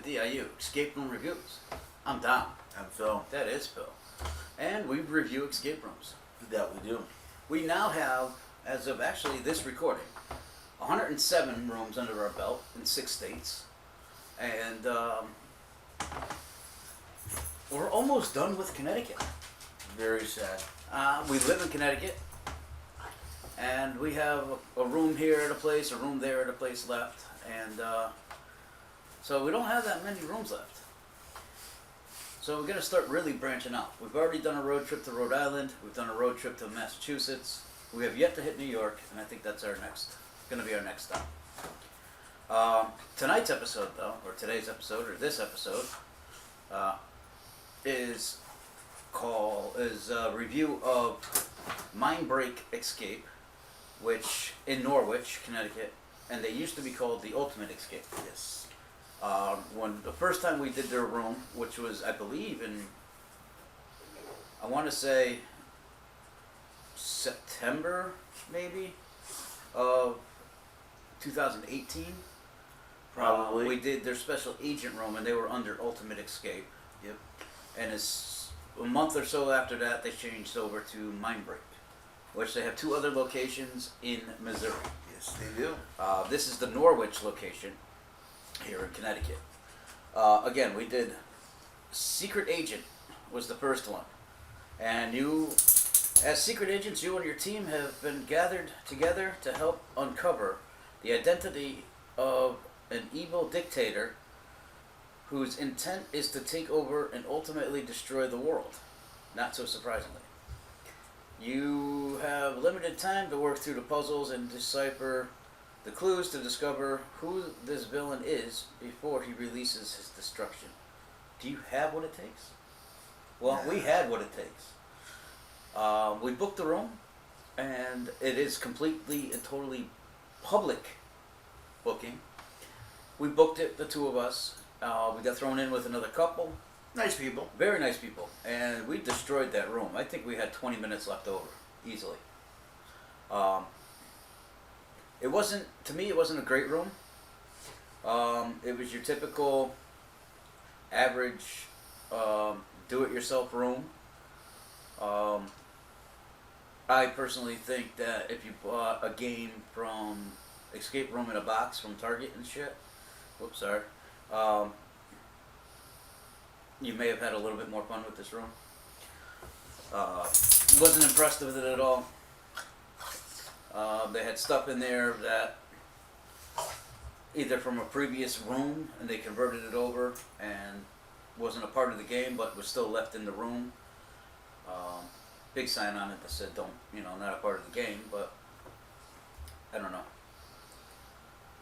DIU, Escape Room Reviews. I'm Dom. I'm Phil. That is Phil. And we review escape rooms. That we do. We now have, as of actually this recording, 107 rooms under our belt in 6 states. And we're almost done with Connecticut. Very sad. We live in Connecticut. And we have a room here at a place, a room there at a place left. And so we don't have that many rooms left. So we're going to start really branching out. We've already done a road trip to Rhode Island. We've done a road trip to Massachusetts. We have yet to hit New York, and I think that's going to be our next stop. Tonight's episode, though, or today's episode, or this episode, is a review of Mindbreak Escape, which in Norwich, Connecticut, and they used to be called the Ultimate Escape. Yes. When the first time we did their room, which was, I believe, I want to say September, maybe, of 2018. Probably. We did their special agent room, and they were under Ultimate Escape. Yep. And it's a month or so after that, they changed over to Mindbreak, which they have 2 other locations in Missouri. Yes, they do. This is the Norwich location here in Connecticut. Again, we did Secret Agent was the first one. And you, as secret agents, you and your team have been gathered together to help uncover the identity of an evil dictator whose intent is to take over and ultimately destroy the world. Not so surprisingly. You have limited time to work through the puzzles and decipher the clues to discover who this villain is before he releases his destruction. Do you have what it takes? Well, we had what it takes. We booked the room, and it is completely and totally public booking. We booked it, the 2 of us. We got thrown in with another couple. Nice people. Very nice people. And we destroyed that room. I think we had 20 minutes left over, easily. It wasn't a great room. It was your typical average do-it-yourself room. I personally think that if you bought a game from Escape Room in a Box from Target and shit, whoops, sorry, you may have had a little bit more fun with this room. Wasn't impressed with it at all. They had stuff in there that either from a previous room and they converted it over and wasn't a part of the game but was still left in the room. Big sign on it that said not a part of the game, but I don't know.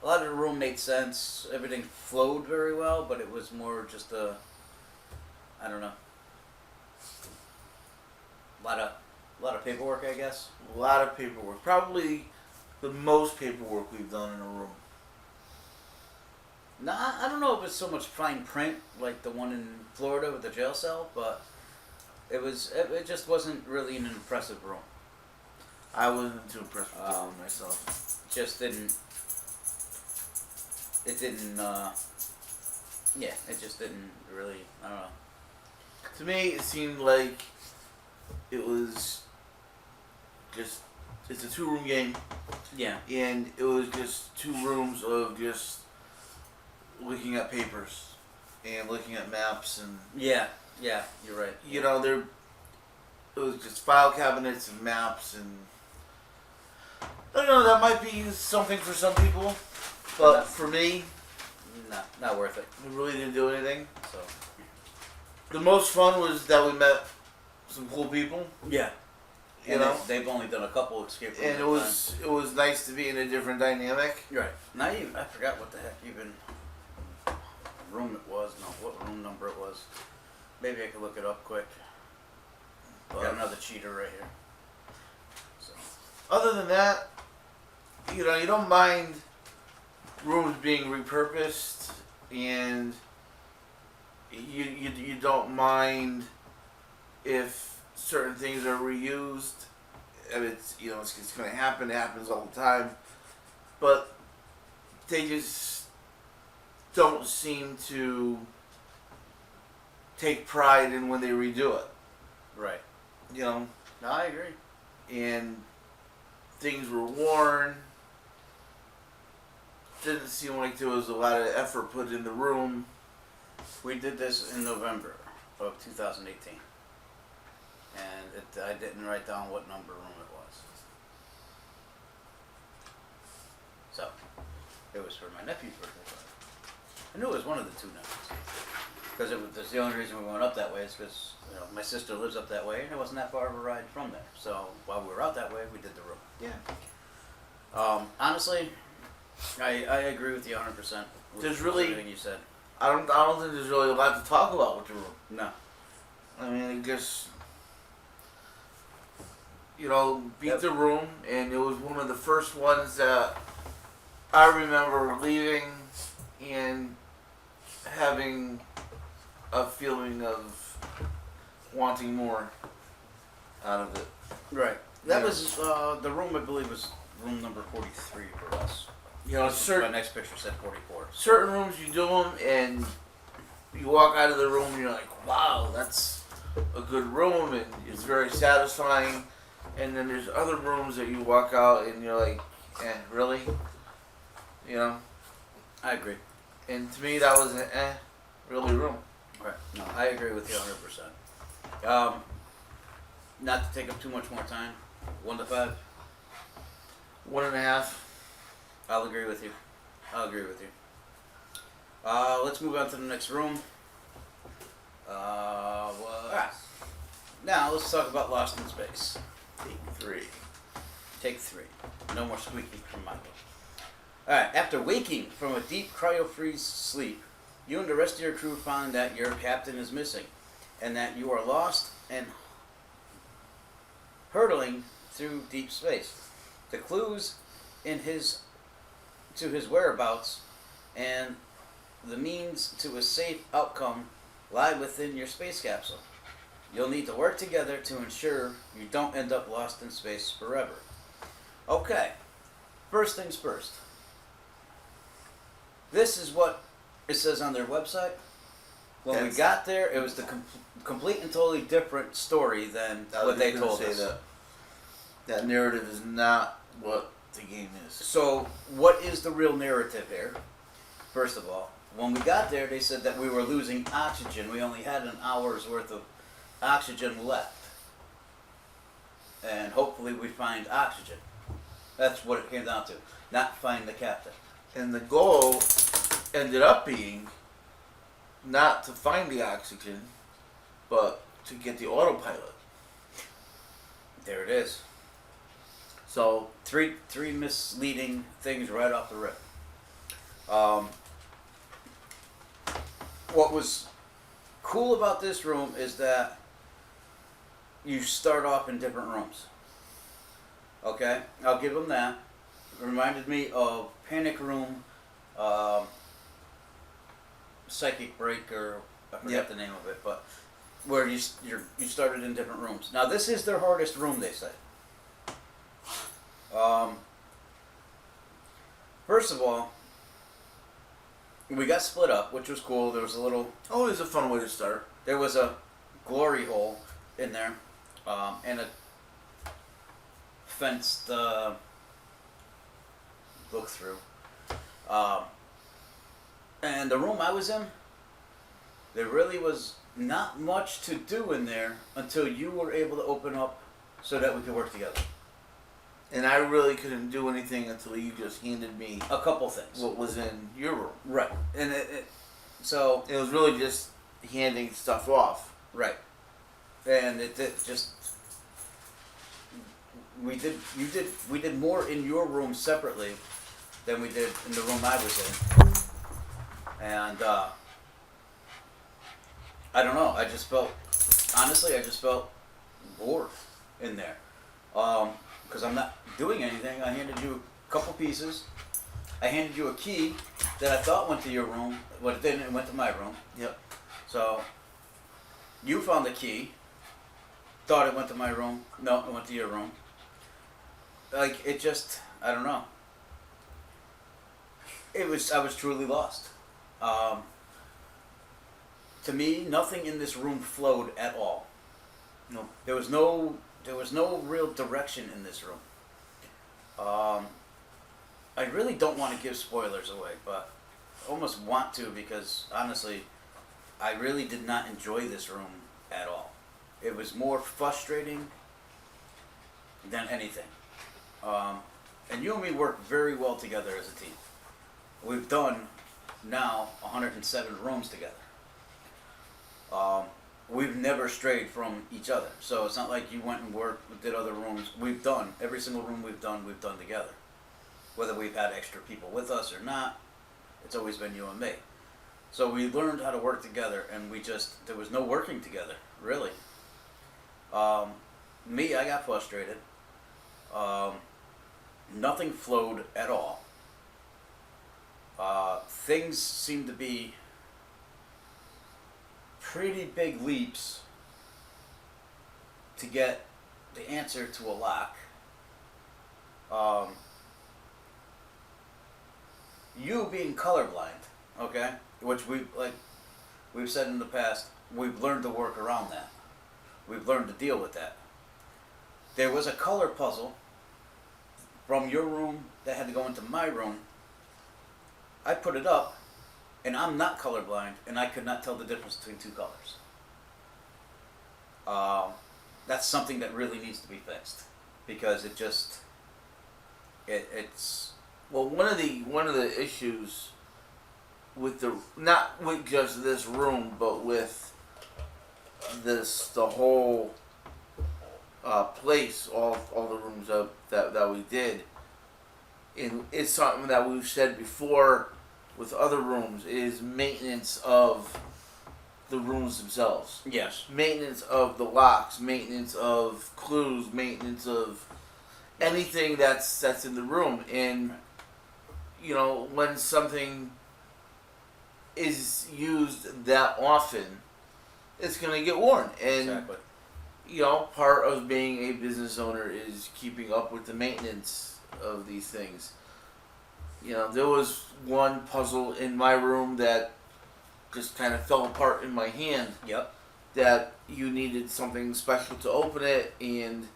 A lot of the room made sense. Everything flowed very well, but it was more just I don't know. A lot of paperwork, I guess. A lot of paperwork. Probably the most paperwork we've done in a room. No, I don't know if it's so much fine print like the one in Florida with the jail cell, but it just wasn't really an impressive room. I wasn't too impressed with the room myself. It just didn't really, I don't know. To me, it seemed like it was just, it's a 2-room game. Yeah. And it was just 2 rooms of just looking at papers and looking at maps and... Yeah, you're right. You know, it was just file cabinets and maps and... I don't know, that might be something for some people, but for me... Not worth it. It really didn't do anything. So... The most fun was that we met some cool people. Yeah. You know? They've only done a couple of escape rooms. And it was nice to be in a different dynamic. Right. Now I forgot what the heck room it was. No, what room number it was. Maybe I could look it up quick. Got another cheater right here. So. Other than that, you don't mind rooms being repurposed, and you don't mind if certain things are reused. And it's going to happen. It happens all the time. But they just don't seem to take pride in when they redo it. Right. You know, No, I agree. and things were worn. Didn't seem like there was a lot of effort put in the room. We did this in November of 2018. And I didn't write down what number room it was. So, it was for my nephew's birthday party. I knew it was one of the two nephews. Because that's the only reason we went up that way is because my sister lives up that way and it wasn't that far of a ride from there. So, while we were out that way, we did the room. Yeah. Honestly, I agree with you 100%. There's with really- everything you said. I don't think there's really a lot to talk about with the room. No. I mean, I guess, beat Yep. the room, and it was one of the first ones that I remember leaving and having a feeling of wanting more out of it. Right. That Yeah. was the room. I believe was room number 43 for us. My Certain next picture said 44. certain rooms you do them, and you walk out of the room, and you're like, wow, that's a good room, and it's very satisfying. And then there's other rooms that you walk out, and you're like, really? I agree. And to me, that was an really room. Right. No, I agree with you 100%. Not to take up too much more time. 1 to 5. 1.5. I'll agree with you. Let's move on to the next room. Now let's talk about Lost in Space. Take 3. Take 3. No more squeaking from Michael. Alright, after waking from a deep cryo-freeze sleep, you and the rest of your crew find that your captain is missing, and that you are lost and hurtling through deep space. The clues to his whereabouts and the means to a safe outcome lie within your space capsule. You'll need to work together to ensure you don't end up lost in space forever. Okay, first things first. This is what it says on their website. When we got there, it was the complete and totally different story than what they told us. That narrative is not what the game is. So, what is the real narrative here? First of all, when we got there, they said that we were losing oxygen. We only had an hour's worth of oxygen left. And hopefully we find oxygen. That's what it came down to. Not find the captain. And the goal ended up being not to find the oxygen, but to get the autopilot. There it is. So Three misleading things right off the rip. What was cool about this room is that you start off in different rooms. Okay, I'll give them that. It reminded me of Panic Room, Psychic Break, or I forget the name of it, but where you started in different rooms. Now this is their hardest room, they say. First of all, we got split up, which was cool. There was always a fun way to start. there was a glory hole in there, and a fenced look through. And the room I was in, there really was not much to do in there until you were able to open up so that we could work together. And I really couldn't do anything until you just handed me A couple things. what was in your room. Right. And so It was really just handing stuff off. right. And it just we did more in your room separately than we did in the room I was in. And I don't know, I just felt bored in there. Because I'm not doing anything. I handed you a couple pieces. I handed you a key that I thought went to your room, but it didn't. It went to my room. Yep. So you found the key. Thought it went to my room. No, it went to your room. Like I don't know. I was truly lost. To me, nothing in this room flowed at all. No. There was no real direction in this room. I really don't want to give spoilers away, but I almost want to because honestly, I really did not enjoy this room at all. It was more frustrating than anything. And you and me work very well together as a team. We've done now 107 rooms together. We've never strayed from each other. So it's not like you went and worked, did other rooms. We've done, every single room we've done together. Whether we've had extra people with us or not, it's always been you and me. So we learned how to work together, and there was no working together, really. Me, I got frustrated. Nothing flowed at all. Things seemed to be pretty big leaps to get the answer to a lock. You being colorblind, okay, which we've said in the past, we've learned to work around that. We've learned to deal with that. There was a color puzzle from your room that had to go into my room. I put it up, and I'm not colorblind, and I could not tell the difference between two colors. That's something that really needs to be fixed, because it's Well, one of the issues with not with just this room, but with the whole place, all the rooms that we did, and it's something that we've said before with other rooms, is maintenance of the rooms themselves. yes, Maintenance of the locks, maintenance of clues, maintenance of anything that's in the room. And you know, when something is used that often, it's gonna get worn. And exactly. you know, part of being a business owner is keeping up with the maintenance of these things. You know, there was one puzzle in my room that just kind of fell apart in my hand. Yep. That you needed something special to open it, and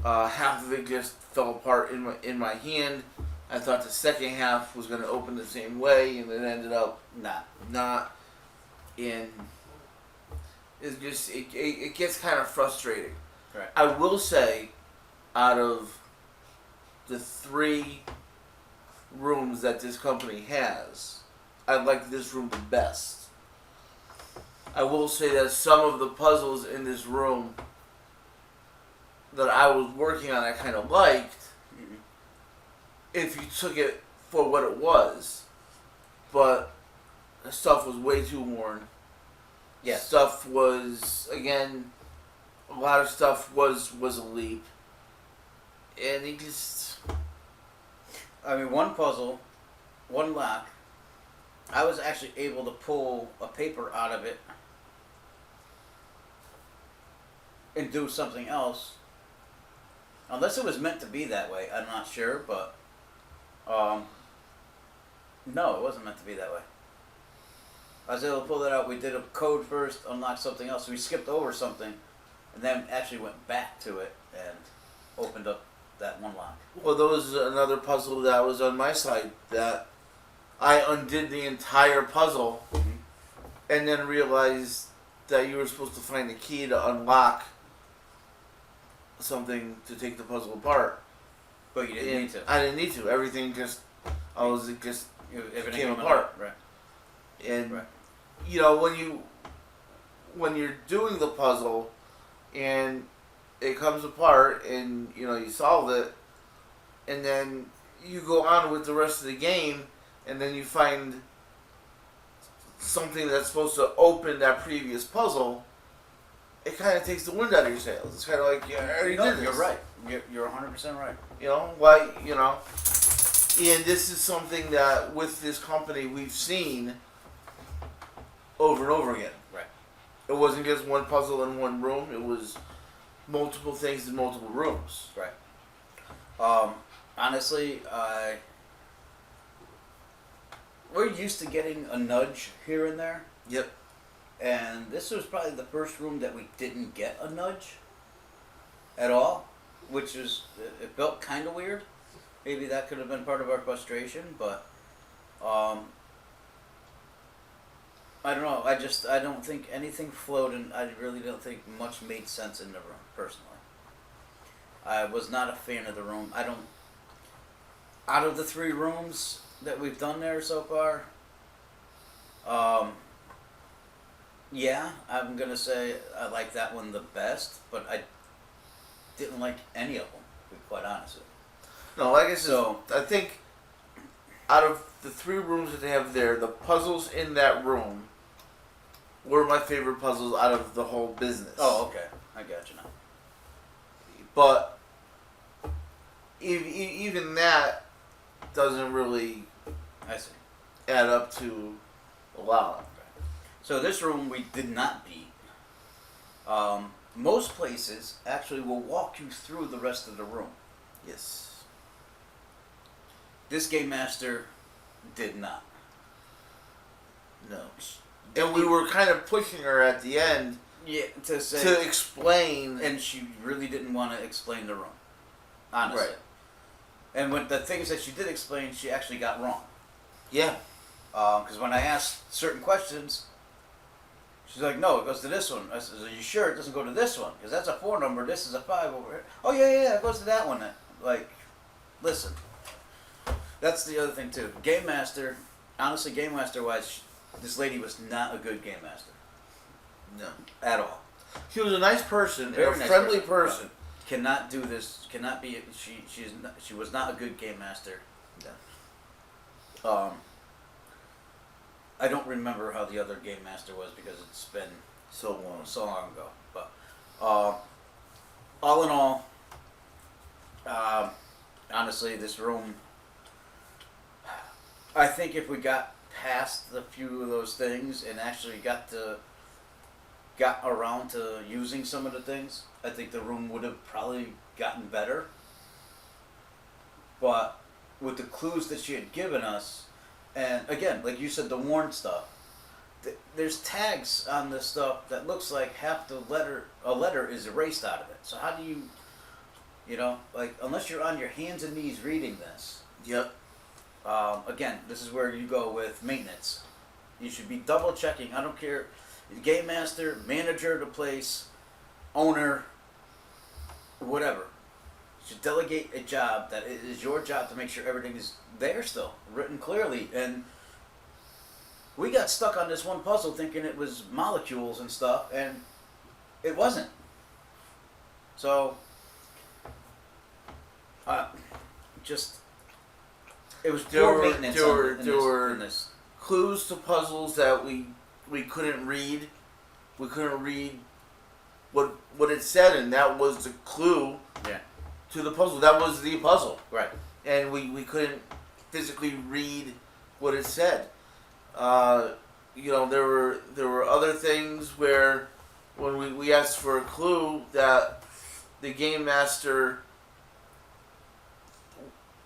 half of it just fell apart in my hand. I thought the second half was going to open the same way, and it ended up not. And it's just it gets kind of frustrating. Right. I will say, out of the 3 rooms that this company has, I like this room the best. I will say that some of the puzzles in this room that I was working on, I kind of liked, if you took it for what it was, but the stuff was way too worn. Yes. Stuff was, again, a lot of stuff was a leap, and he just. I mean, one puzzle, one lock, I was actually able to pull a paper out of it and do something else. Unless it was meant to be that way, I'm not sure, but no, it wasn't meant to be that way. I was able to pull that out. We did a code first, unlocked something else. We skipped over something, and then actually went back to it and opened up that one lock. Well, there was another puzzle that was on my side that I undid the entire puzzle, and then realized that you were supposed to find a key to unlock something to take the puzzle apart. But you didn't need to. I didn't need to. Everything just Everything came apart. Right. And Right. you know, when you're doing the puzzle and it comes apart and you know you solve it, and then you go on with the rest of the game, and then you find something that's supposed to open that previous puzzle, it kind of takes the wind out of your sails. It's kind of like, yeah, I already did this. You're right. You're 100% right. You know, why, you know. And this is something that with this company we've seen over and over again. Right. It wasn't just one puzzle in one room. It was multiple things in multiple rooms. Right. Honestly, we're used to getting a nudge here and there, Yep. and this was probably the first room that we didn't get a nudge at all, which was, it felt kind of weird. Maybe that could have been part of our frustration, but I don't know. I don't think anything flowed, and I really don't think much made sense in the room, personally. I was not a fan of the room. Out of the 3 rooms that we've done there so far, yeah, I'm gonna say I like that one the best, but I didn't like any of them, to be quite honest with you. No, like I said, I think out of the 3 rooms that they have there, the puzzles in that room were my favorite puzzles out of the whole business. Oh, okay. I got you now. But even that doesn't really I see. add up to a lot. So this room we did not beat. Most places actually will walk you through the rest of the room. Yes. This Game Master did not. No. And we were kind of pushing her at the end Yeah, to say to explain. and she really didn't want to explain the room. Honestly. Right. And when the things that she did explain, she actually got wrong. Yeah. Because when I asked certain questions, she's like, "No, it goes to this one." I said, "Are you sure it doesn't go to this one? Because that's a 4 number. This is a 5 over here." "Oh yeah, it goes to that one." Like, listen. That's the other thing too. Game Master, honestly, Game Master wise, this lady was not a good Game Master. No. At all. She was a nice person, Very and a nice friendly person. Cannot do this. Cannot be. She was not a good Game Master. No. I don't remember how the other Game Master was because it's been So long ago. But all in all, honestly, this room. I think if we got past a few of those things and actually got around to using some of the things, I think the room would have probably gotten better. But with the clues that she had given us, and again, like you said, the warn stuff, there's tags on this stuff that looks like half a letter is erased out of it. So how do you, like, unless you're on your hands and knees reading this. Yep. Again, this is where you go with maintenance. You should be double checking. I don't care, Game Master, manager of the place, owner, whatever. You should delegate a job that it is your job to make sure everything is there still, written clearly. And we got stuck on this one puzzle thinking it was molecules and stuff, and it wasn't. So, it was poor maintenance in this. Clues to puzzles that we couldn't read. We couldn't read what it said, and that was the clue to the puzzle. That was the puzzle. Right. And we couldn't physically read what it said. There were other things where when we asked for a clue that the Game Master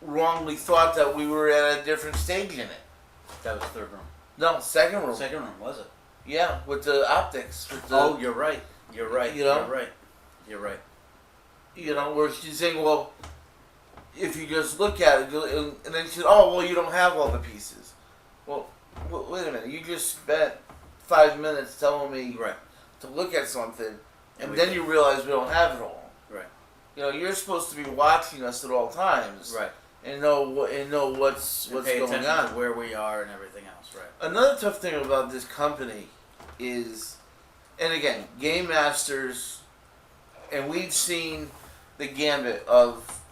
wrongly thought that we were at a different stage in it. That was the 3rd room. No, second room. Second room, was it? Yeah, with the optics. Oh, you're right. You're right. You know? You're right. Where she's saying, well, if you just look at it, and then she said, oh, well, you don't have all the pieces. Well, wait a minute. You just spent 5 minutes telling me to look at something, and then you realize we don't have it all. Right. You're supposed to be watching us at all times. Right. And know what's pay going attention on. to where we are and everything else. Right. Another tough thing about this company is, and again, Game Masters, and we've seen the gambit of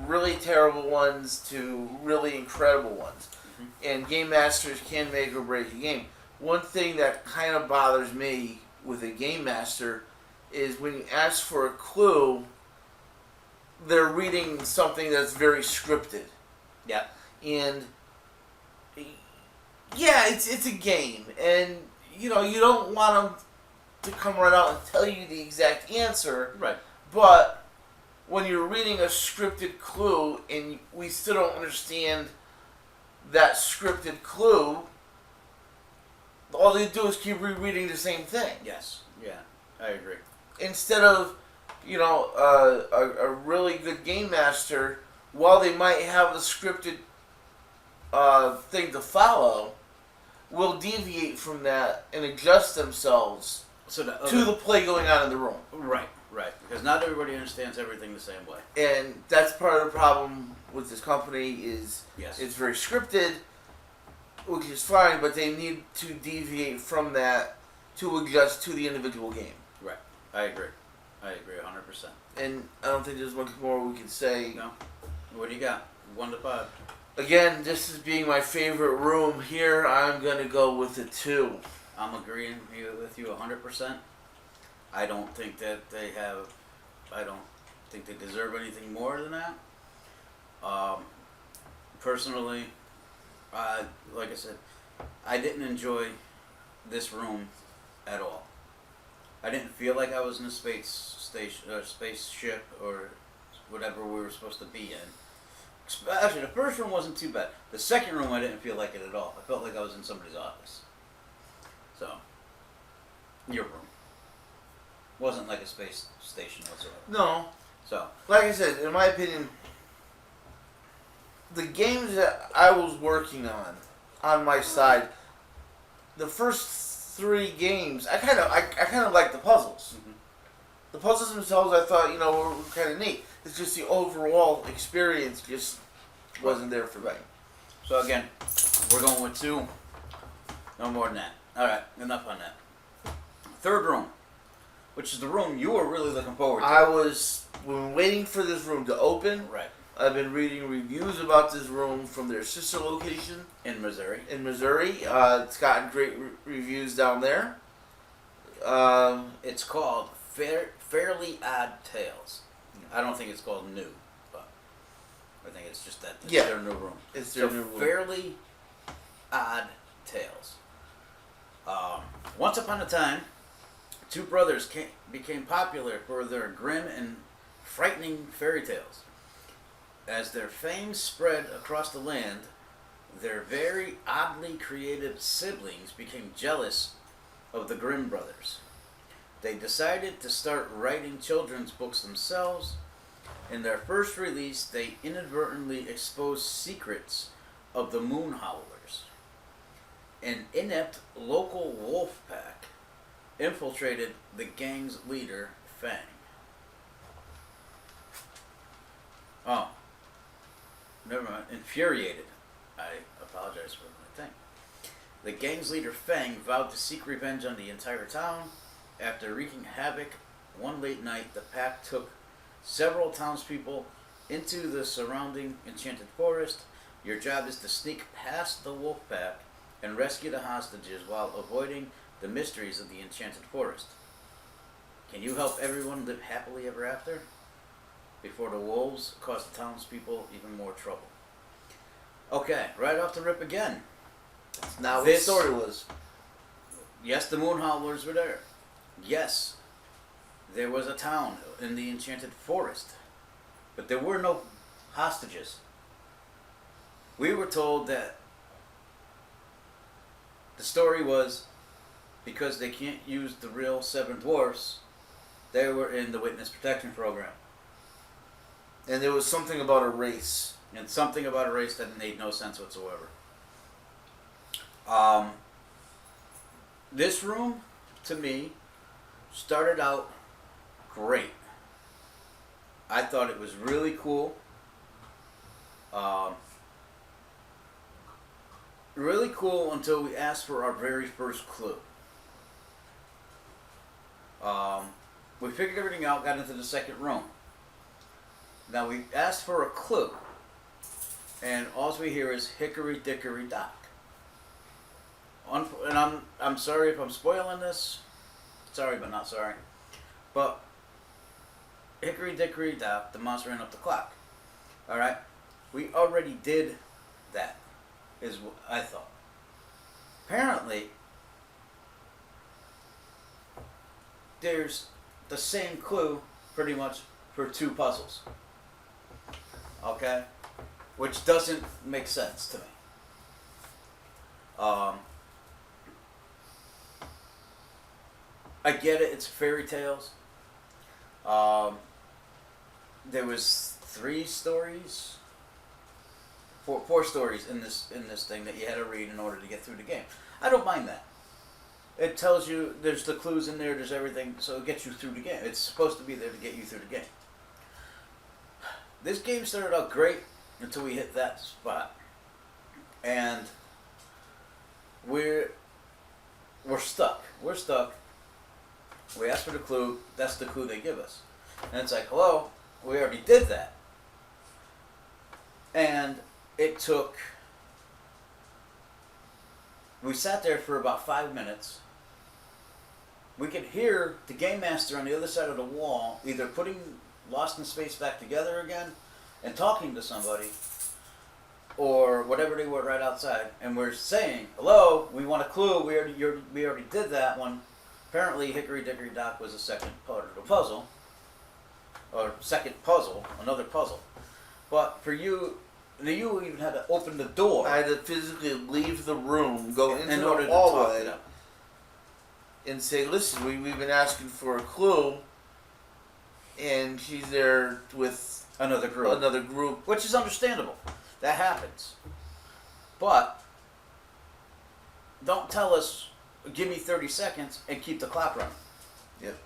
really terrible ones to really incredible ones. Mm-hmm. And Game Masters can make or break a game. One thing that kind of bothers me with a Game Master is when you ask for a clue, they're reading something that's very scripted. Yeah. And yeah, it's a game, and you don't want them to come right out and tell you the exact answer. Right. But when you're reading a scripted clue and we still don't understand that scripted clue, all they do is keep rereading the same thing. Yes. Yeah. I agree. Instead of, a really good game master, while they might have a scripted thing to follow, will deviate from that and adjust themselves So to the play going on in the room. Right. Right. Because not everybody understands everything the same way. And that's part of the problem with this company is Yes. it's very scripted, which is fine, but they need to deviate from that to adjust to the individual game. Right. I agree. I agree 100%. And I don't think there's much more we can say. No. What do you got? 1 to 5. Again, this is being my favorite room here. I'm going to go with a 2. I'm agreeing with you 100%. I don't think that they have. I don't think they deserve anything more than that. Personally, like I said, I didn't enjoy this room at all. I didn't feel like I was in a spaceship or whatever we were supposed to be in. Actually, the first room wasn't too bad. The second room, I didn't feel like it at all. I felt like I was in somebody's office. So, your room wasn't like a space station whatsoever. No. So, Like I said, in my opinion, the games that I was working on my side, the first 3 games, I kind of like the puzzles. mhm. The puzzles themselves, I thought, were kind of neat. It's just the overall experience just wasn't there for me. So again, we're going with 2. No more than that. All right, enough on that. Third room, which is the room you were really looking forward to. I was waiting for this room to open. Right. I've been reading reviews about this room from their sister location In Missouri. in Missouri. It's gotten great reviews down there. It's called Fairly Odd Tales. I don't think it's called New, but I think it's just that. It's their new room. It's their So new room. Fairly Odd Tales. Once upon a time, 2 brothers became popular for their grim and frightening fairy tales. As their fame spread across the land, their very oddly creative siblings became jealous of the Grimm brothers. They decided to start writing children's books themselves. In their first release, they inadvertently exposed secrets of the Moon Howlers. An inept local wolf pack infiltrated the gang's leader, Fang. Oh, never mind. Infuriated. I apologize for my thing. The gang's leader, Fang, vowed to seek revenge on the entire town. After wreaking havoc one late night, the pack took several townspeople into the surrounding enchanted forest. Your job is to sneak past the wolf pack and rescue the hostages while avoiding the mysteries of the enchanted forest. Can you help everyone live happily ever after? Before the wolves cause the townspeople even more trouble. Okay, right off the rip again. That's not what the This- story was. Yes, the Moon Howlers were there. Yes, there was a town in the enchanted forest. But there were no hostages. We were told that the story was because they can't use the real 7 dwarfs, they were in the witness protection program. And there was something about a race. And something about a race that made no sense whatsoever. This room, to me, started out great. I thought it was really cool. Really cool until we asked for our very first clue. We figured everything out, got into the second room. Now we asked for a clue, and all we hear is hickory dickory dock. And I'm sorry if I'm spoiling this. Sorry, but not sorry. But hickory dickory dock, the monster ran up the clock. All right, we already did that, is what I thought. Apparently, there's the same clue pretty much for 2 puzzles. Okay? Which doesn't make sense to me. I get it. It's fairy tales. Um, there was 3 stories, four stories in this thing that you had to read in order to get through the game. I don't mind that. It tells you there's the clues in there. There's everything, so it gets you through the game. It's supposed to be there to get you through the game. This game started out great until we hit that spot, and we're stuck. We're stuck. We ask for the clue. That's the clue they give us, and it's like, hello, we already did that, and it took. We sat there for about 5 minutes. We could hear the game master on the other side of the wall either putting Lost in Space back together again and talking to somebody, or whatever they were right outside, and we're saying, hello, we want a clue, we already did that one. Apparently Hickory Dickory Dock was the second part of the puzzle, or second puzzle, another puzzle. But for you, you even had to open the door. I had to physically leave the room, go into in order the to talk hallway, to them. and say, listen, we've been asking for a clue, and she's there with Another group. Which is understandable. That happens. But don't tell us, give me 30 seconds and keep the clock running. Yep.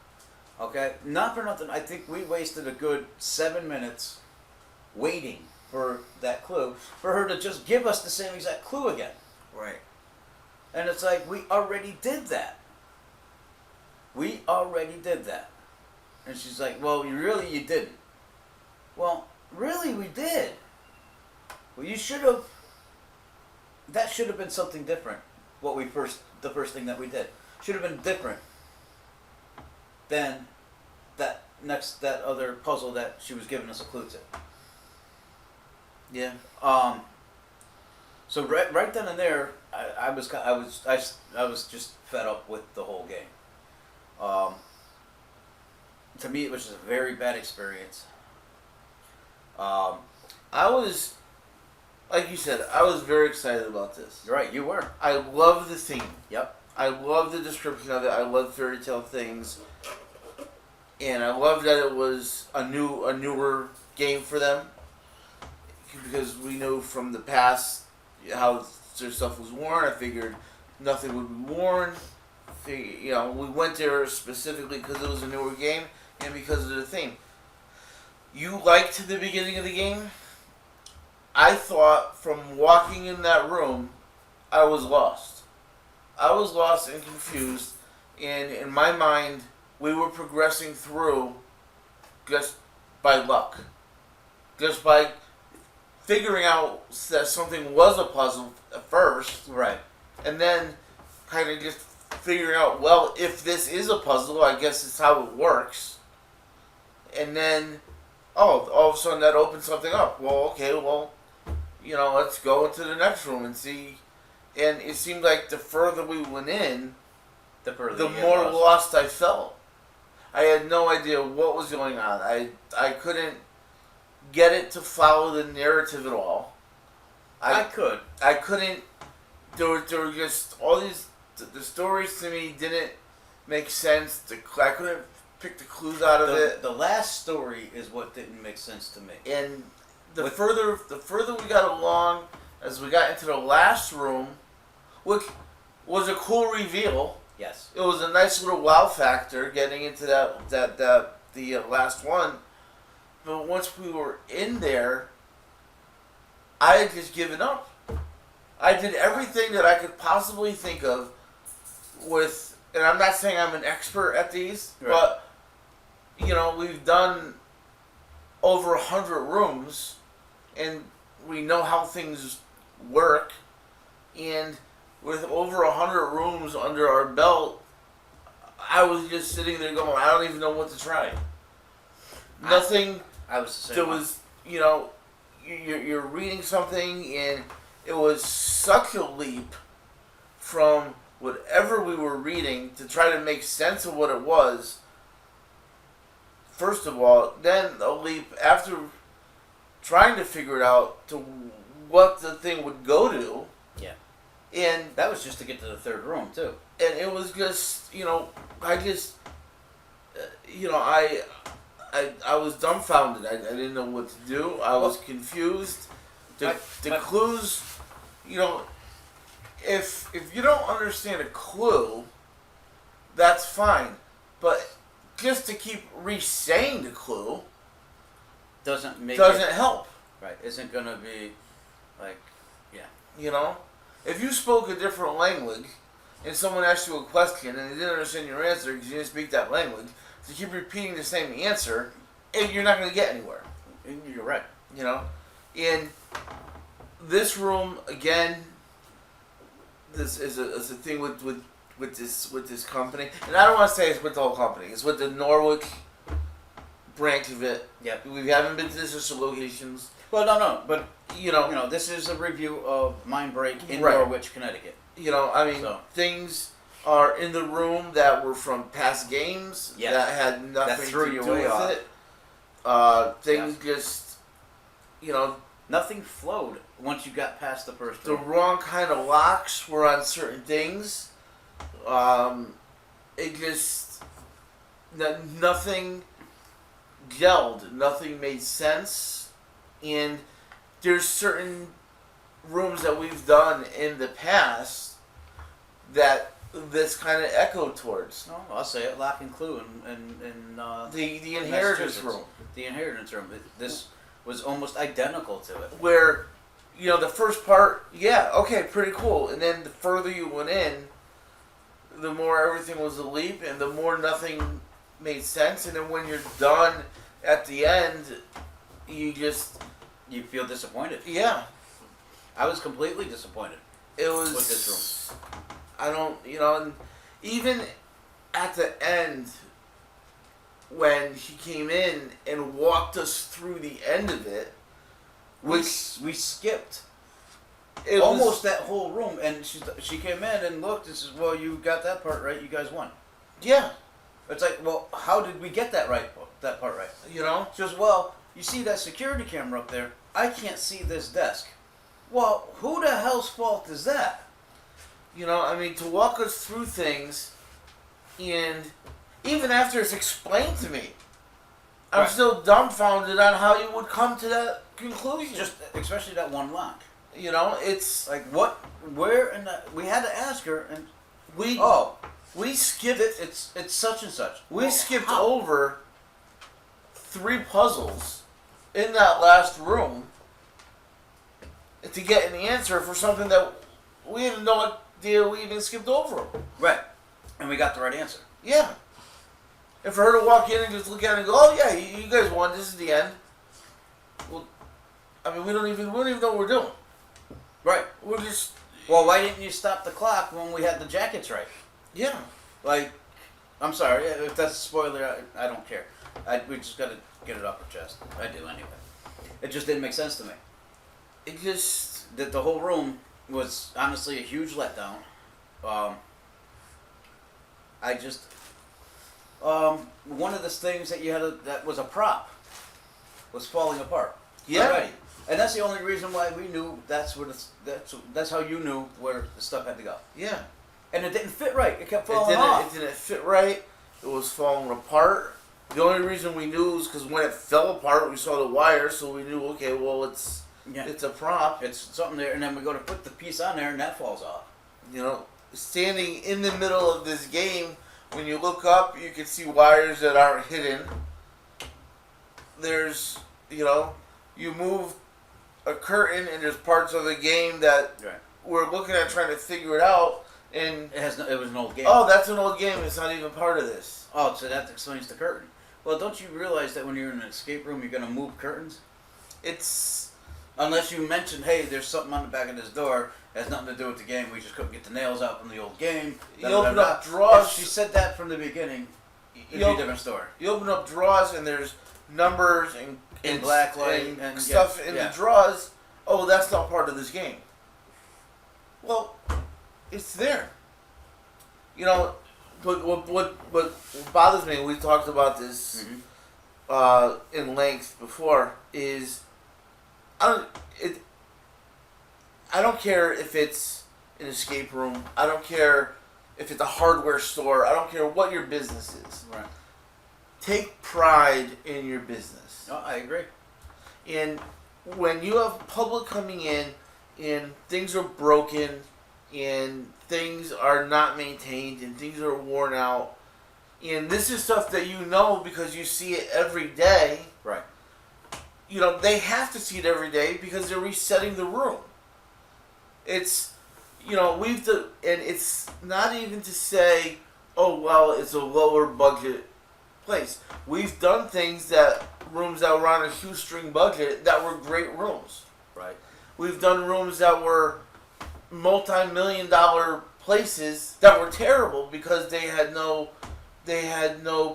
Okay? Not for nothing. I think we wasted a good 7 minutes waiting for that clue, for her to just give us the same exact clue again. Right. And it's like, we already did that. We already did that. And she's like, well, you didn't. Well, really, we did. Well, you should have. That should have been something different. The first thing that we did should have been different than that other puzzle that she was giving us a clue to. Yeah. So right then and there, I was just fed up with the whole game. To me, it was just a very bad experience. I was, like you said, I was very excited about this. Right, you were. I love the theme. Yep. I love the description of it. I love fairy tale things, and I love that it was a newer game for them, because we knew from the past how their stuff was worn. I figured nothing would be worn. We went there specifically because it was a newer game and because of the theme. You liked the beginning of the game. I thought from walking in that room, I was lost. I was lost and confused, and in my mind, we were progressing through just by luck. Just by figuring out that something was a puzzle at first. Right. And then kind of just figuring out, well, if this is a puzzle, I guess it's how it works. And then, all of a sudden that opens something up. Well, okay, let's go into the next room and see. And it seemed like the further we went in, the more lost I felt. I had no idea what was going on. I couldn't get it to follow the narrative at all. I couldn't. There were just all these. The stories to me didn't make sense. I couldn't pick the clues out of it. The last story is what didn't make sense to me. And the further we got along, as we got into the last room, which was a cool reveal. Yes. It was a nice little wow factor getting into the last one. But once we were in there, I had just given up. I did everything that I could possibly think of and I'm not saying I'm an expert at these, right, but, we've done over 100 rooms, and we know how things work, and with over 100 rooms under our belt, I was just sitting there going, I don't even know what to try. Nothing. I was the same. There was, you're reading something, and it was such a leap from whatever we were reading to try to make sense of what it was. First of all, then a leap after trying to figure it out to what the thing would go to. Yeah. And that was just to get to the third room too. And it was just, I just, I was dumbfounded. I didn't know what to do. I was confused. The clues, if you don't understand a clue, that's fine. But just to keep re-saying the clue doesn't help. Right. Isn't going to be like, if you spoke a different language and someone asked you a question and they didn't understand your answer because you didn't speak that language, to keep repeating the same answer, you're not going to get anywhere. You're right. In this room, again, this is a thing with this company, and I don't want to say it's with the whole company. It's with the Norwich branch of it. Yeah. We haven't been to the sister locations. Well, no, but this is a review of Mindbreak in Right. Norwich, Connecticut. Things are in the room that were from past games that had nothing threw to you do way with off. it. Things just, nothing flowed once you got past the first the room. wrong kind of locks were on certain things. It just nothing gelled, nothing made sense, and there's certain rooms that we've done in the past that this kind of echoed towards. No, I'll say it. Lock and Clue in The inheritance Massachusetts. room. The inheritance room. This was almost identical to it. Where, the first part, pretty cool, and then the further you went in, the more everything was a leap, and the more nothing made sense, and then when you're done at the end, you feel disappointed. Yeah. I was completely disappointed. It was with this room. I don't, and even at the end, when he came in and walked us through the end of it, we skipped it almost that whole room, and she came in and looked and says, "Well, you got that part right. You guys won." Yeah. It's like, well, how did we get that right? That part right? She goes, "Well, you see that security camera up there? I can't see this desk." Well, who the hell's fault is that? To walk us through things, and even after it's explained to me, I'm still dumbfounded on how you would come to that conclusion. Just especially that one lock. It's like what, where, and we had to ask her, and we skipped it. It's such and such. We skipped over 3 puzzles in that last room to get an answer for something that we had no idea we even skipped over. Right. And we got the right answer. Yeah. And for her to walk in and just look at it and go, "Oh yeah, you guys won. This is the end." Well, we don't even know what we're doing. Right. We're just. Well, why didn't you stop the clock when we had the jackets right? Yeah. Like, I'm sorry if that's a spoiler. I don't care. We just got to get it off our chest. I do anyway. It just didn't make sense to me. It just the whole room was honestly a huge letdown. One of the things that you had that was a prop was falling apart. Yeah. Already. And that's the only reason why we knew that's how you knew where the stuff had to go. Yeah. And it didn't fit right. It kept falling off. It didn't fit right. It was falling apart. The only reason we knew was because when it fell apart, we saw the wire, so we knew, okay, well, it's a prop. It's something there, and then we go to put the piece on there, and that falls off. Standing in the middle of this game, when you look up, you can see wires that aren't hidden. There's, you move a curtain, and there's parts of the game that we're looking at trying to figure it out, and it was an old game. Oh, that's an old game. It's not even part of this. Oh, so that explains the curtain. Well, don't you realize that when you're in an escape room, you're going to move curtains? Unless you mention, hey, there's something on the back of this door. It has nothing to do with the game. We just couldn't get the nails out from the old game. You open up drawers. If she said that from the beginning, it'd be a different story. You open up drawers and there's numbers and black light and stuff in the drawers. Oh, that's not part of this game. Well, it's there. But what bothers me, we talked about this in length before, is I don't care if it's an escape room. I don't care if it's a hardware store. I don't care what your business is. Right. Take pride in your business. No, I agree. And when you have public coming in and things are broken and things are not maintained and things are worn out, and this is stuff that you know because you see it every day. Right. You know, they have to see it every day because they're resetting the room. It's, you know, and it's not even to say, oh, well, it's a lower budget place. We've done things rooms that were on a shoestring budget that were great rooms. Right. We've done rooms that were multi-million-dollar places that were terrible because they had no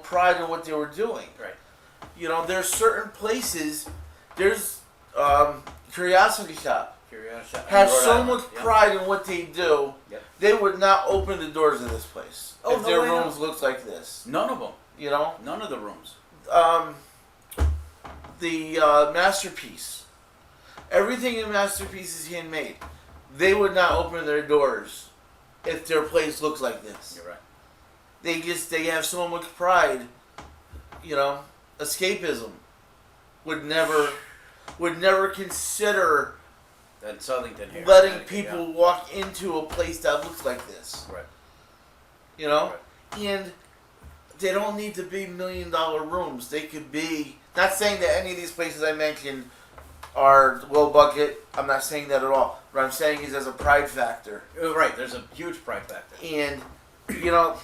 pride in what they were doing. Right. You know, there's certain places. There's Curiosity Shop. Has so much pride in what they do. Yep. They would not open the doors of this place if their rooms looked like this. None of them. You know? None of the rooms. The Masterpiece. Everything in Masterpiece is handmade. They would not open their doors if their place looks like this. You're right. They have so much pride. You know? Escapism would never consider that Southington here, letting people walk into a place that looks like this. Right. You know? Right. And they don't need to be $1 million rooms. They could be, not saying that any of these places I mentioned are low budget. I'm not saying that at all. What I'm saying is there's a pride factor. Right, there's a huge pride factor. And, you know,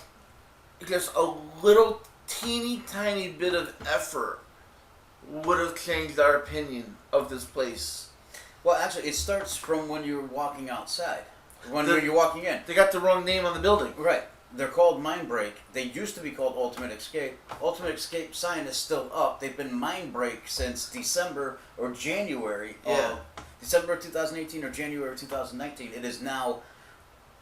just a little teeny tiny bit of effort would have changed our opinion of this place. Well, actually, it starts from when you're walking outside. When you're walking in. They got the wrong name on the building. Right. They're called Mindbreak. They used to be called Ultimate Escape. Ultimate Escape sign is still up. They've been Mindbreak since December or January. Yeah. December 2018 or January 2019. It is now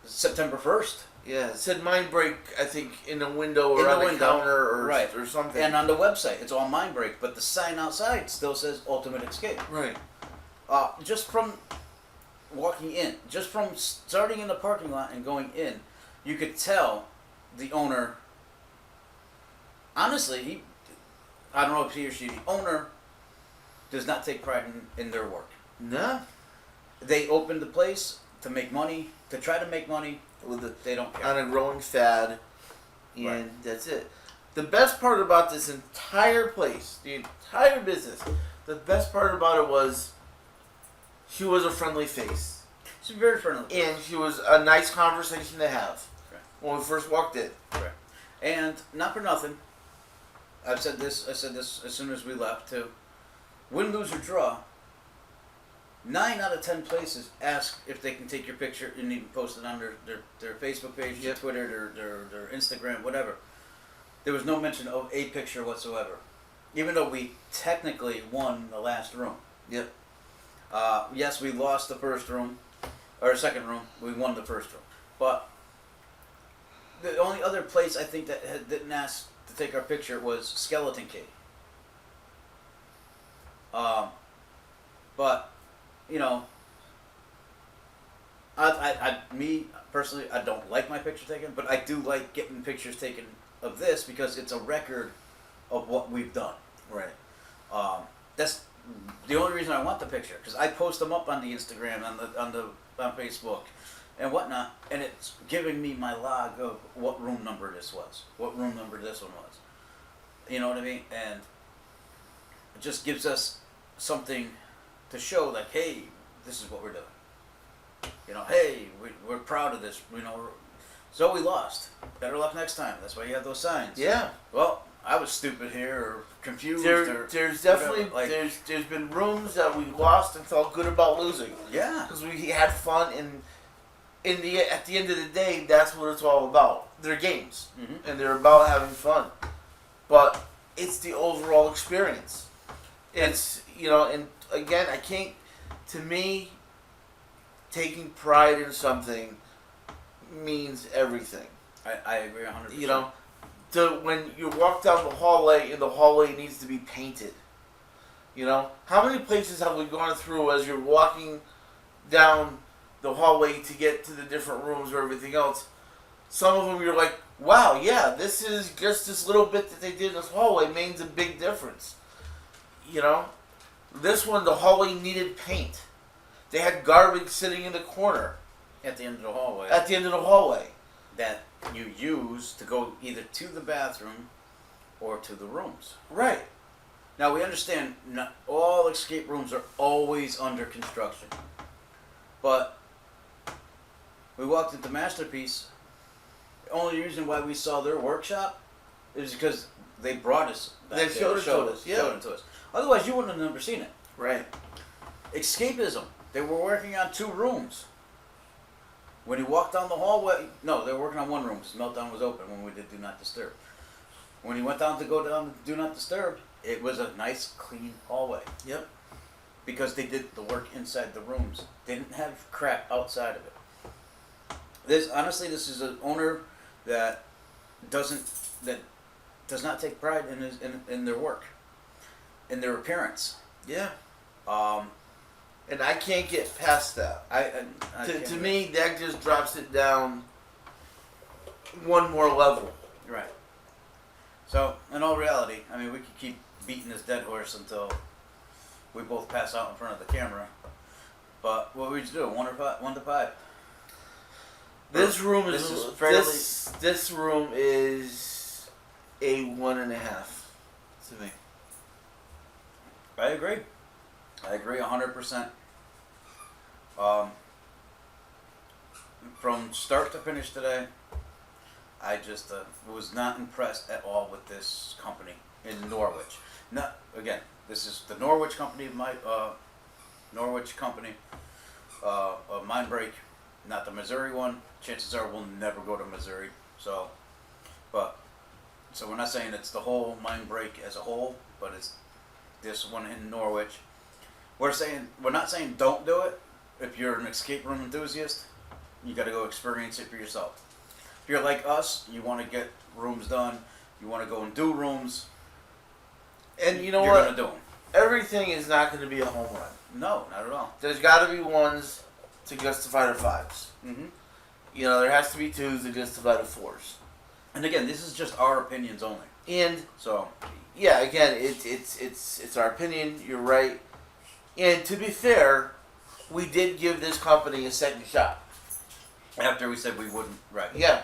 September 1st. Yeah, it said Mindbreak, I think, in the window or on the counter or something. And on the website, it's all Mindbreak, but the sign outside still says Ultimate Escape. Right. Just from walking in, just from starting in the parking lot and going in, you could tell the owner, honestly, I don't know if he or she, the owner does not take pride in their work. No. They opened the place to make money, to try to make money. They don't care. On a growing fad, and right. That's it. The best part about this entire place, the entire business, the best part about it was she was a friendly face. She's very friendly. And she was a nice conversation to have when we first walked in. Right. And not for nothing, I said this as soon as we left too. Win, lose, or draw, 9 out of 10 places ask if they can take your picture and even post it on their Facebook page, their Twitter, their Instagram, whatever. There was no mention of a picture whatsoever, even though we technically won the last room. Yep. Yes, we lost the first room, or second room. We won the first room, but the only other place I think that didn't ask to take our picture was Skeleton Key. But you know, me personally, I don't like my picture taken, but I do like getting pictures taken of this because it's a record of what we've done. Right. That's the only reason I want the picture, because I post them up on the Instagram, on Facebook, and whatnot, and it's giving me my log of what room number this was, what room number this one was. You know what I mean? And it just gives us something to show, like, hey, this is what we're doing. You know, hey, we're proud of this. You know, so we lost. Better luck next time. That's why you have those signs. Yeah. Well, I was stupid here, or confused. There's definitely there's been rooms that we lost and felt good about losing. Yeah. Because we had fun, and at the end of the day, that's what it's all about. They're games, and they're about having fun. But it's the overall experience. It's, you know, and again, I can't. To me, taking pride in something means everything. I agree 100%. You know, when you walk down the hallway and the hallway needs to be painted. You know, how many places have we gone through as you're walking down the hallway to get to the different rooms or everything else. Some of them you're like, wow, yeah, this is just this little bit that they did in this hallway makes a big difference. You know? This one, the hallway needed paint. They had garbage sitting in the corner. At the end of the hallway. At the end of the hallway. That you use to go either to the bathroom or to the rooms. Right. Now we understand not all escape rooms are always under construction. But we walked into Masterpiece. The only reason why we saw their workshop is because they brought us back They there, showed it to us, yeah. Showed it to us. Otherwise you wouldn't have never seen it. Right. Escapism. They were working on 2 rooms. When he walked down the hallway, no, they were working on 1 room because Meltdown was open when we did Do Not Disturb. When he went down to go down to Do Not Disturb, it was a nice, clean hallway. Yep. Because they did the work inside the rooms. They didn't have crap outside of it. This is an owner that does not take pride in their work, in their appearance. Yeah. And I can't get past that. To me, that just drops it down one more level. Right. So, in all reality, I mean, we could keep beating this dead horse until we both pass out in front of the camera. But what would you do? 1 to 5? This room is fairly. This room is a 1.5 to me. I agree 100%. From start to finish today, I just was not impressed at all with this company in Norwich. Not again. This is the Norwich company. Norwich company of Mindbreak, not the Missouri one. Chances are we'll never go to Missouri. So we're not saying it's the whole Mindbreak as a whole, but it's this one in Norwich. We're not saying don't do it. If you're an escape room enthusiast, you got to go experience it for yourself. If you're like us, you want to get rooms done, you want to go and do rooms, and you know you're what? Gonna do them. Everything is not going to be a home run. No, not at all. There's got to be 1s to justify the 5s. Mm-hmm. You know, there has to be 2s to justify the 4s. And again, this is just our opinions only. And so, yeah, again, it's our opinion. You're right. And to be fair, we did give this company a second shot. After we said we wouldn't, right? Yeah,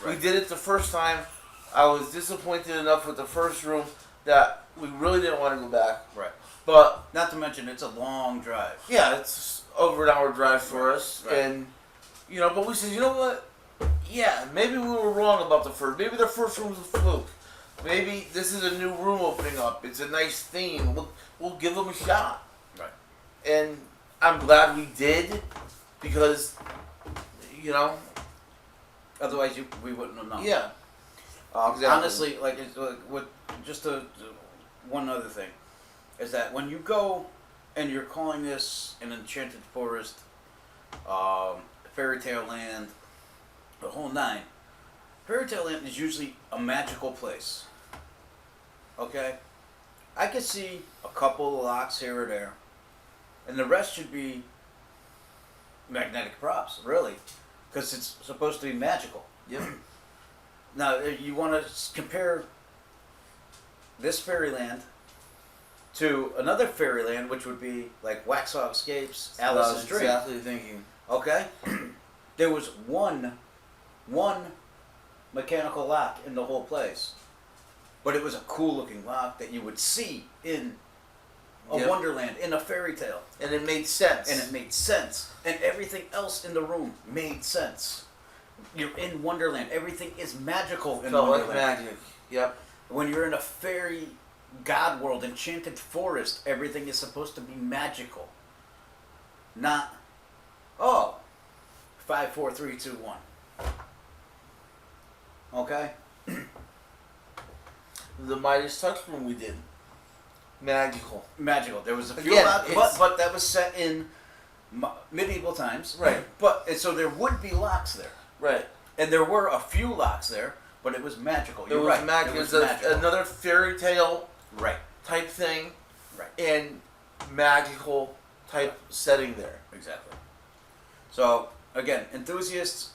right. We did it the first time. I was disappointed enough with the first room that we really didn't want to go back. Right. But not to mention, it's a long drive. Yeah, it's over an hour drive for us, right. And you know, but we said, you know what? Yeah, maybe we were wrong about the first. Maybe the first room was a fluke. Maybe this is a new room opening up. It's a nice theme. We'll give them a shot. Right. And I'm glad we did, because, you know, otherwise we wouldn't have known. Yeah. Exactly. Honestly, like with just one other thing is that when you go and you're calling this an enchanted forest, fairy tale land, the whole 9. Fairy tale land is usually a magical place. Okay, I could see a couple of locks here or there, and the rest should be magnetic props, really, because it's supposed to be magical. Yep. Now, if you want to compare this fairyland to another fairyland, which would be like Waxhaw Escapes, Alice's Dream. Exactly thinking. Okay, there was one mechanical lock in the whole place, but it was a cool-looking lock that you would see in a wonderland, in a fairy tale, and it made sense. And everything else in the room made sense. You're in Wonderland. Everything is magical in Wonderland. Like magic. Yep. When you're in a fairy god world, enchanted forest, everything is supposed to be magical. Not, 5, 4, 3, 2, 1. Okay? The Midas Touch room we did. Magical. There was a few locks, but that was set in medieval times. Right. But so there would be locks there. Right. And there were a few locks there, but it was magical. It was magical. Another fairy tale type thing. Right. And magical type setting there. Exactly. So again, enthusiasts,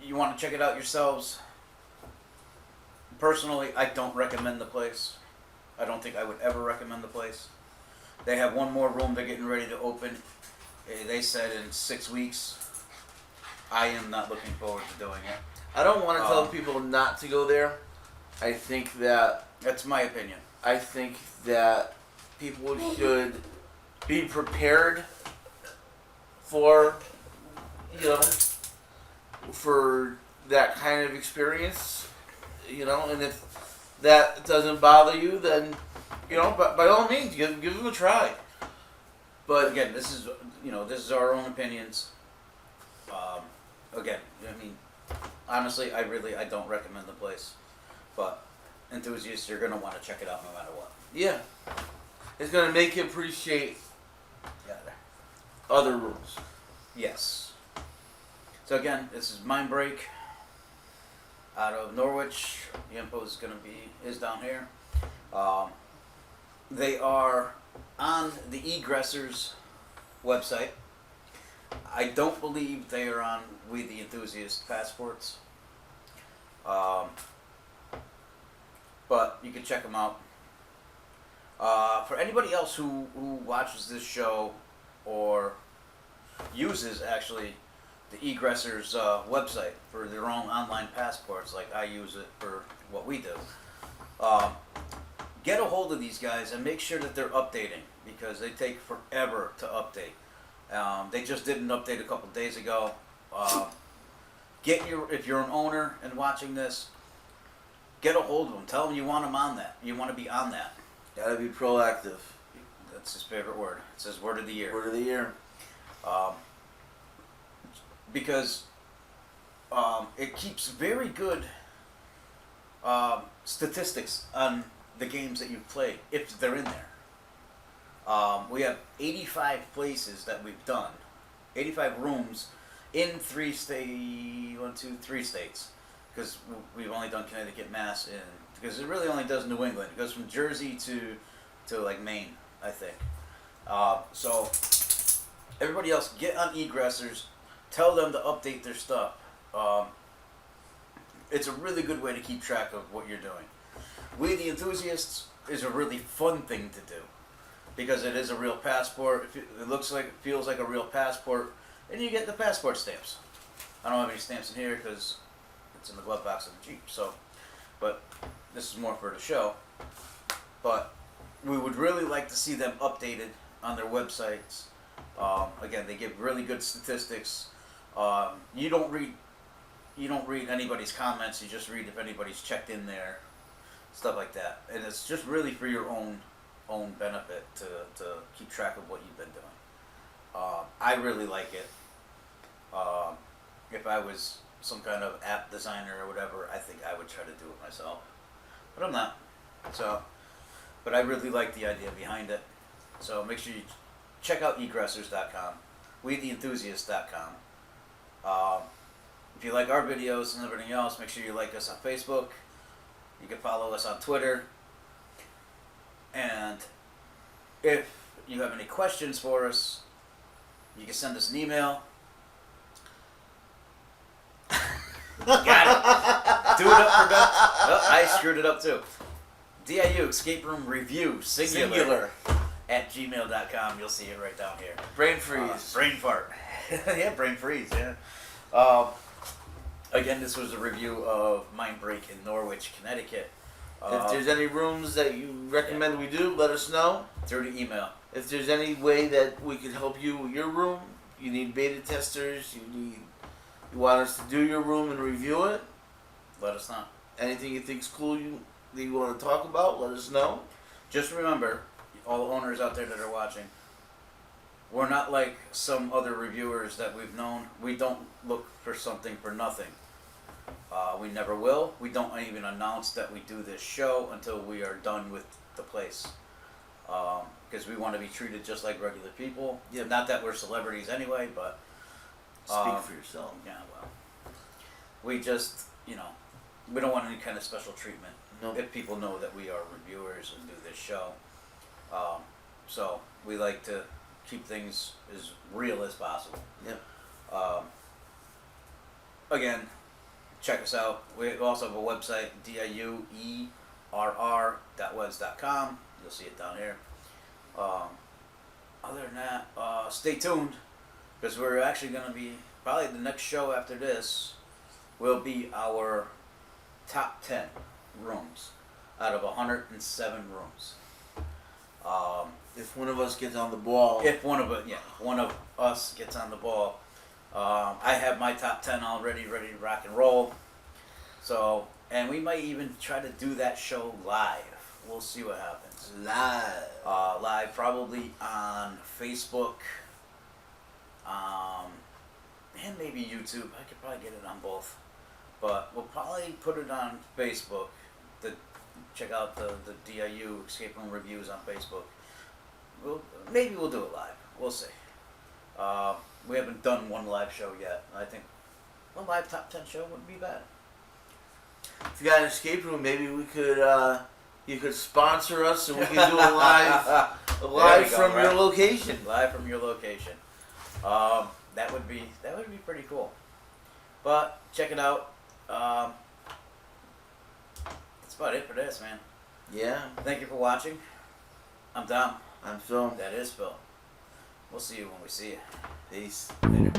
you want to check it out yourselves. Personally, I don't recommend the place. I don't think I would ever recommend the place. They have one more room they're getting ready to open. They said in 6 weeks. I am not looking forward to doing it. I don't want to tell people not to go there. I think that... That's my opinion. I think that people should be prepared for, for that kind of experience, and if that doesn't bother you, then, by all means, give them a try. But again, this is our own opinions. Again, honestly, I don't recommend the place, but enthusiasts, you're gonna want to check it out no matter what. Yeah, it's gonna make you appreciate other rooms. Yes. So again, this is Mindbreak out of Norwich. The info is down here. They are on the eGressers website. I don't believe they are on We the Enthusiast passports. But you can check them out. For anybody else who watches this show or uses actually the eGressers website for their own online passports, like I use it for what we do, get a hold of these guys and make sure that they're updating, because they take forever to update. They just did an update a couple days ago. If you're an owner and watching this, get a hold of them. Tell them you want them on that. You want to be on that. Gotta be proactive. That's his favorite word. It says word of the year. Word of the year. Because it keeps very good statistics on the games that you've played, if they're in there. We have 85 places that we've done, 85 rooms in three states, because we've only done Connecticut, Mass, and because it really only does New England. It goes from Jersey to like Maine, I think. So everybody else, get on eGressers, tell them to update their stuff. It's a really good way to keep track of what you're doing. We the Enthusiasts is a really fun thing to do, because it is a real passport. It feels like a real passport, and you get the passport stamps. I don't have any stamps in here because it's in the glove box of the Jeep. But this is more for the show. But we would really like to see them updated on their websites. Again, they give really good statistics. You don't read anybody's comments. You just read if anybody's checked in there, stuff like that. And it's just really for your own benefit to keep track of what you've been doing. I really like it. If I was some kind of app designer or whatever, I think I would try to do it myself. But I'm not. But I really like the idea behind it. So make sure you check out egressers.com, wetheenthusiasts.com. If you like our videos and everything else, make sure you like us on Facebook. You can follow us on Twitter. And if you have any questions for us, you can send us an email. Got it. Do it up for done. Oh, I screwed it up too. DIU Escape Room Review singular at gmail.com. You'll see it right down here. Brain freeze. Brain fart. Yeah, brain freeze. Yeah. Again, this was a review of Mindbreak in Norwich, Connecticut. If there's any rooms that you recommend we do, let us know. Through the email. If there's any way that we can help you with your room, you need beta testers, you want us to do your room and review it, Let us know. anything you think's cool that you want to talk about, let us know. Just remember, all the owners out there that are watching, we're not like some other reviewers that we've known. We don't look for something for nothing. We never will. We don't even announce that we do this show until we are done with the place. Because we want to be treated just like regular people. Yeah. Not that we're celebrities anyway, but... Speak for yourself. Yeah, well. We just, we don't want any kind of special treatment. Nope. If people know that we are reviewers and do this show. So we like to keep things as real as possible. Yep. Again, check us out. We also have a website, DIUERR.webs.com. You'll see it down here. Other than that, stay tuned, because we're actually going to be, probably the next show after this will be our top 10 rooms out of 107 rooms. If one of us gets on the ball. If one of us gets on the ball. I have my top 10 already ready to rock and roll. So, and we might even try to do that show live. We'll see what happens. Live probably on Facebook. And maybe YouTube. I could probably get it on both. But we'll probably put it on Facebook. Check out the DIU Escape Room Reviews on Facebook. Maybe we'll do it live. We'll see. We haven't done one live show yet. I think a live top 10 show wouldn't be bad. If you got an escape room, maybe we could, you could sponsor us and we can do a live from your location. Live from your location. That would be pretty cool. But check it out. That's about it for this, man. Yeah. Thank you for watching. I'm Dom. I'm Phil. That is Phil. We'll see you when we see you. Peace. Later.